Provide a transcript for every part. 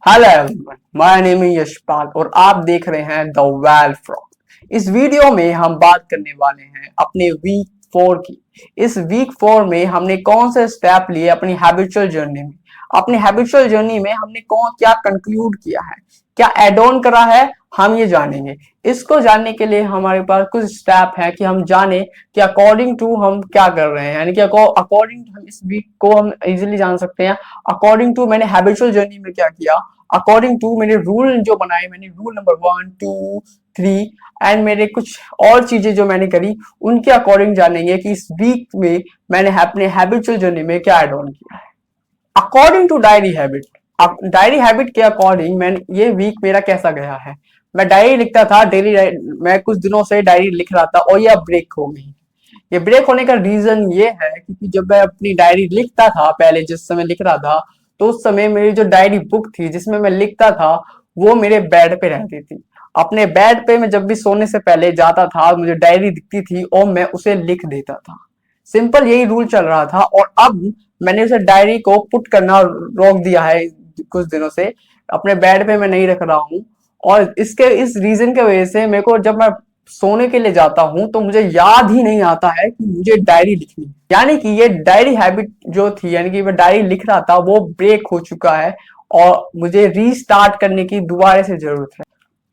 Hello everyone, my name is Yashpal और आप देख रहे हैं द वेल फ्रॉग। इस वीडियो में हम बात करने वाले हैं अपने वीक 4 की। इस वीक 4 में हमने कौन से स्टेप लिए अपनी हैबिचुअल जर्नी में। अपनी हैबिचुअल जर्नी में हमने कौन क्या कंक्लूड किया है, क्या एड ऑन करा है, हम ये जानेंगे। इसको जानने के लिए हमारे पास कुछ स्टेप है कि हम जाने कि अकॉर्डिंग टू हम क्या कर रहे हैं, यानी कि अकॉर्डिंग हम इस वीक को हम इजीली जान सकते हैं। अकॉर्डिंग टू मैंने हैबिचुअल जर्नी में क्या किया, अकॉर्डिंग टू मेरे रूल जो बनाए, मैंने रूल नंबर 1 2 3 एंड मेरे कुछ और चीजें जो मैंने करी उनके अकॉर्डिंग जानेंगे कि इस वीक में मैंने अपने हैबिचुअल जर्नी में क्या एड ऑन किया है। According to diary habit, diary habit के अकॉर्डिंग मैं ये वीक मेरा कैसा गया है। मैं डायरी लिखता था डेली, मैं कुछ दिनों से डायरी लिख रहा था और ये अब ब्रेक हो गई। ये ब्रेक होने का रीजन ये है क्योंकि जब मैं अपनी डायरी लिखता था पहले, जिस समय लिख रहा था, तो उस समय मेरी जो डायरी बुक थी जिसमें मैं लिखता था वो मेरे बेड पे रहती थी। अपने बेड पे मैं जब भी सोने से पहले जाता था, मुझे डायरी दिखती थी और मैं उसे लिख देता था। सिंपल यही रूल चल रहा था और अब मैंने उसे डायरी को पुट करना रोक दिया है कुछ दिनों से। अपने बेड पे मैं नहीं रख रहा हूँ और इस रीजन के वजह से मेरे को जब मैं सोने के लिए जाता हूं तो मुझे याद ही नहीं आता है कि मुझे डायरी लिखनी है। यानी कि ये डायरी हैबिट जो थी, यानी कि मैं डायरी लिख रहा था, वो ब्रेक हो चुका है और मुझे रीस्टार्ट करने की दोबारा से जरूरत है।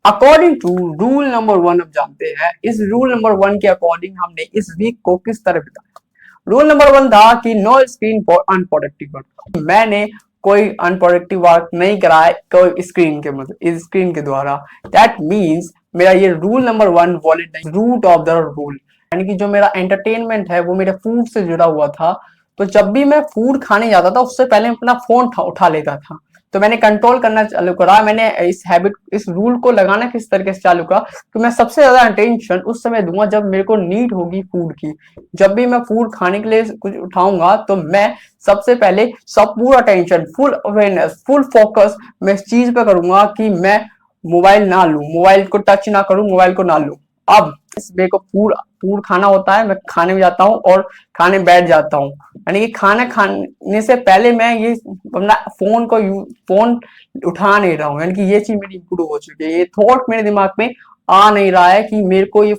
अकॉर्डिंग टू रूल नंबर 1 अब जानते हैं इस रूल नंबर 1 के अकॉर्डिंग हमने इस वीक को किस तरह बिताया। रूल नंबर 1 था कि no screen for unproductive work. मैंने कोई अनप्रोडक्टिव वर्क नहीं कराया कोई स्क्रीन के मतलब स्क्रीन के द्वारा। दैट मीन्स मेरा ये रूल नंबर 1 वॉलिड नहीं, रूट ऑफ द रूल। यानी कि जो मेरा एंटरटेनमेंट है वो मेरे फूड से जुड़ा हुआ था। तो जब भी मैं फूड खाने जाता था उससे पहले अपना फोन उठा लेता था। तो मैंने कंट्रोल करना चालू करा। मैंने इस हैबिट, इस रूल को लगाना किस तरीके से चालू करा कि मैं सबसे ज्यादा अटेंशन उस समय दूंगा जब मेरे को नीड होगी फूड की। जब भी मैं फूड खाने के लिए कुछ उठाऊंगा तो मैं सबसे पहले सब पूरा tension, full awareness, full focus मैं इस चीज पे करूंगा कि मैं मोबाइल ना लूं, मोबाइल को टच ना करूं, मोबाइल को ना लूं। अब मेरे को फूड फूड खाना होता है, मैं खाने में जाता हूँ और खाने बैठ जाता हूँ। यानी कि खाना खाने से पहले मैं ये अपना फोन उठा नहीं रहा हूँ। यानी कि ये चीज मेरी इंप्रूव हो चुकी है। ये थॉट मेरे दिमाग में आ नहीं रहा है कि मेरे को ये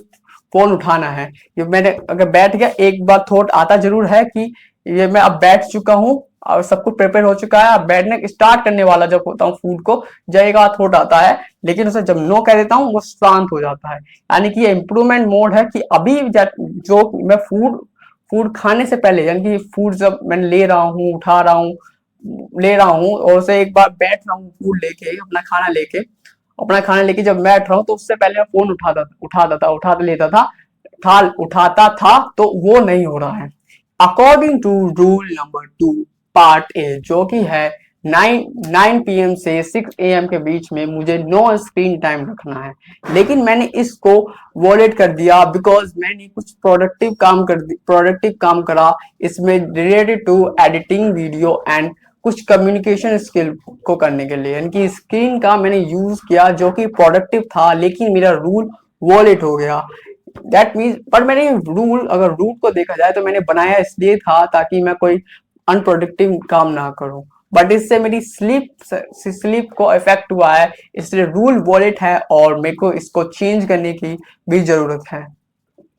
फोन उठाना है। ये मैंने अगर बैठ गया, एक बार थॉट आता जरूर है कि ये मैं अब बैठ चुका हूँ और सब कुछ प्रिपेयर हो चुका है, अब बैठने स्टार्ट करने वाला जब होता हूँ फूड को, जयगा थॉट आता है। लेकिन उसे जब नो कह देता हूँ वो शांत हो जाता है। यानी कि ये इंप्रूवमेंट मोड है कि अभी जो मैं फूड फूड खाने से पहले, यानी कि फूड जब मैं ले रहा हूँ, उठा रहा हूँ, ले रहा हूँ और उसे एक बार बैठ रहा हूँ फूड लेके, अपना खाना लेके जब बैठ रहा हूँ तो उससे पहले मैं फोन उठा लेता था, उठाता था, तो वो नहीं हो रहा है। According to rule number 2 part A, जो कि है 9 पीएम से 6 AM के बीच में मुझे नो स्क्रीन टाइम रखना है। लेकिन मैंने इसको वॉलेट कर दिया बिकॉज मैंने कुछ प्रोडक्टिव काम करा इसमें related to editing video and कुछ कम्युनिकेशन स्किल को करने के लिए। यानी कि स्क्रीन का मैंने यूज किया जो कि प्रोडक्टिव था, लेकिन मेरा रूल वॉलेट हो गया। दैट मीन्स, पर मैंने रूल, अगर रूल को देखा जाए तो मैंने बनाया इसलिए था ताकि मैं कोई अनप्रोडक्टिव काम ना करूं, बट इससे मेरी स्लीप को इफेक्ट हुआ है। इसलिए रूल वॉलेट है और मेरे को इसको चेंज करने की भी जरूरत है।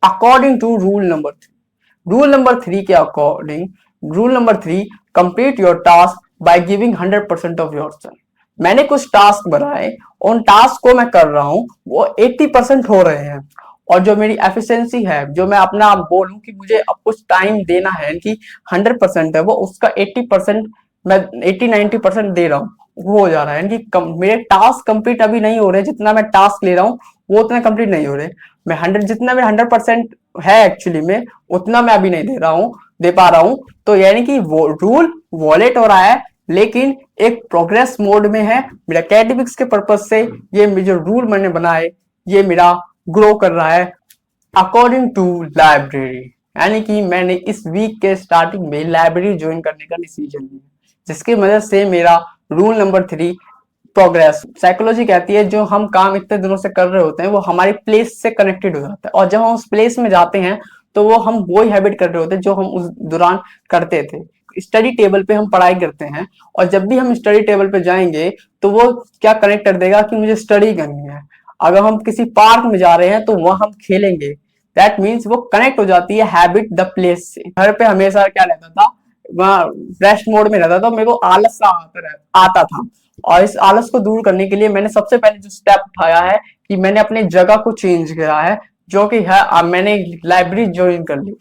अकॉर्डिंग टू रूल नंबर 3 के according, rule number 3, complete your task by giving 100% of your self. मैंने कुछ टास्क बनाए, उन टास्क को मैं कर रहा हूं, वो 80% हो रहे हैं और जो मेरी एफिशिएंसी है, जो मैं अपना बोलूं कि मुझे अब कुछ टाइम देना है कि 100% है, वो उसका 80%, मैं 80-90% दे रहा हूँ, वो हो जा रहा है। यानी कि मेरे टास्क कंप्लीट अभी नहीं हो रहे, जितना मैं टास्क ले रहा हूँ वो उतना कंप्लीट नहीं हो रहे। मैं 100, जितना मेरा 100% है एक्चुअली में, उतना मैं अभी नहीं दे पा रहा हूँ। तो यानी कि वो रूल वॉलेट हो रहा है लेकिन एक प्रोग्रेस मोड में है। मेरा कैटेबिक्स के पर्पज से ये जो रूल मैंने बनाए ये मेरा ग्रो कर रहा है। अकॉर्डिंग टू लाइब्रेरी, यानी कि मैंने इस वीक के स्टार्टिंग में लाइब्रेरी ज्वाइन करने का डिसीजन लिया, जिसकी मदद से मेरा रूल नंबर 3 प्रोग्रेस। साइकोलॉजी कहती है जो हम काम इतने दिनों से कर रहे होते हैं वो हमारी प्लेस से कनेक्टेड हो जाता है और जब हम उस प्लेस में जाते हैं तो वो हम वही हैबिट कर रहे होते हैं जो हम उस दौरान करते थे। स्टडी टेबल पे हम पढ़ाई करते हैं और जब भी हम स्टडी टेबल पे जाएंगे तो वो क्या कनेक्ट कर देगा कि मुझे स्टडी करनी है। अगर हम किसी पार्क में जा रहे हैं तो वहां हम खेलेंगे, दैट मीन्स वो कनेक्ट हो जाती है हैबिट द प्लेस से। घर पे हमेशा क्या रहता था, वहाँ रेस्ट मोड में रहता था, मेरे को आलस सा आता था। और इस आलस को दूर करने के लिए मैंने सबसे पहले जो स्टेप उठाया है कि मैंने अपनी जगह को चेंज किया है, जो कि है अब मैंने लाइब्रेरी ज्वाइन कर ली।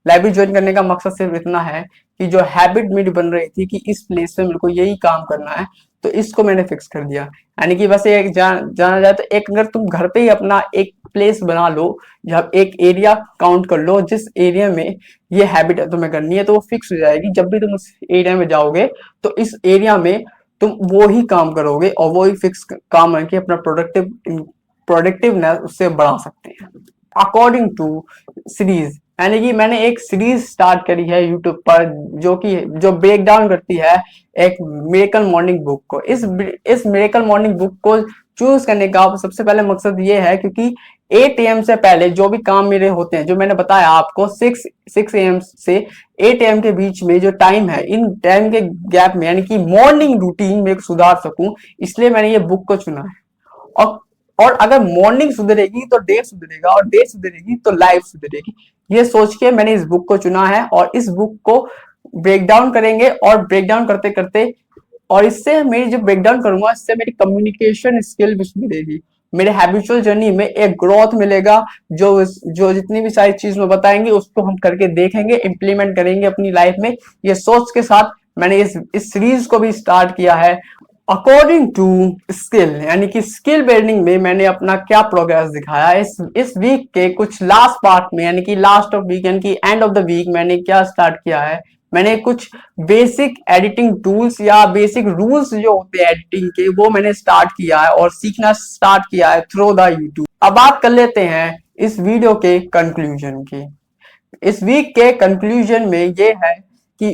लाइब्रेरी ज्वाइन करने का मकसद सिर्फ इतना है कि जो हैबिट मेरी बन रही थी कि इस प्लेस पे मेरे को यही काम करना है, तो इसको मैंने फिक्स कर दिया। यानी कि बस एक जाना जाए तो एक अगर तुम घर पे ही अपना एक प्लेस बना लो, जब एक एरिया काउंट कर लो जिस एरिया में ये हैबिट तुम्हें करनी है, तो वो फिक्स हो जाएगी। जब भी तुम उस एरिया में जाओगे तो इस एरिया में तुम वो ही काम करोगे और वो ही फिक्स काम है कि अपना प्रोडक्टिवनेस उससे बढ़ा सकते हैं। अकॉर्डिंग टू सीरीज, यानी कि मैंने एक सीरीज स्टार्ट करी है यूट्यूब पर जो ब्रेक डाउन करती है एक मिरेकल मॉर्निंग बुक को। इस मिरेकल मॉर्निंग बुक को चूज करने का सबसे पहले मकसद ये है क्योंकि 8 AM से पहले जो भी काम मेरे होते हैं, जो मैंने बताया आपको 6 AM से 8 AM के बीच में जो टाइम है, इन टाइम के गैप में यानी कि मॉर्निंग रूटीन में सुधार सकूं, इसलिए मैंने ये बुक को चुना है। और और अगर मॉर्निंग सुधरेगी तो डे सुधरेगा और डे सुधरेगी तो लाइफ सुधरेगी, ये सोच के मैंने इस बुक को चुना है। और इस बुक को ब्रेक डाउन करेंगे और ब्रेक डाउन करते करते, और इससे मेरी जो ब्रेक डाउन करूंगा इससे मेरी कम्युनिकेशन स्किल भी सुधरेगी, मेरे हैबिचुअल जर्नी में एक ग्रोथ मिलेगा। जो जितनी भी सारी चीज में बताएंगे उसको हम करके देखेंगे, इंप्लीमेंट करेंगे अपनी लाइफ में, ये सोच के साथ मैंने इस सीरीज को भी स्टार्ट किया है। अकॉर्डिंग टू स्किल, यानी कि स्किल बिल्डिंग में मैंने अपना क्या प्रोग्रेस दिखाया इस वीक के कुछ लास्ट पार्ट में, यानी कि लास्ट ऑफ वीक यानी कि एंड ऑफ द वीक मैंने क्या स्टार्ट किया है। मैंने कुछ बेसिक एडिटिंग टूल्स या बेसिक रूल्स जो होते हैं एडिटिंग के, वो मैंने स्टार्ट किया है और सीखना स्टार्ट किया है थ्रू द यूट्यूब। अब बात कर लेते हैं इस वीडियो के कंक्लूजन की। इस वीक के कंक्लूजन में ये है कि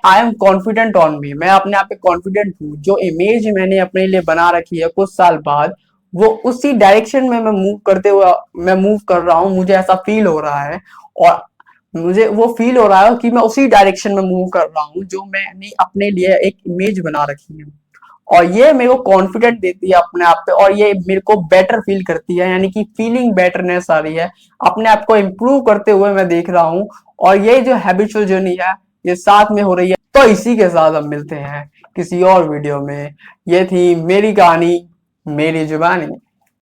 I am confident on me, मैं अपने आप पे कॉन्फिडेंट हूँ। जो इमेज मैंने अपने लिए बना रखी है कुछ साल बाद, वो उसी डायरेक्शन में मैं मूव कर रहा हूँ, मुझे ऐसा फील हो रहा है। और मुझे वो फील हो रहा है कि मैं उसी डायरेक्शन में मूव कर रहा हूँ जो मैंने अपने लिए एक इमेज बना रखी है। और ये मेरे को कॉन्फिडेंट देती है अपने आप पे, और ये मेरे को बेटर फील करती है, यानी कि फीलिंग बेटरनेस आ रही है, अपने आप को इम्प्रूव करते हुए मैं देख रहा हूँ। और ये जो हैबिचुअल जर्नी है ये साथ में हो रही है। तो इसी के साथ हम मिलते हैं किसी और वीडियो में। ये थी मेरी कहानी, मेरी जुबानी।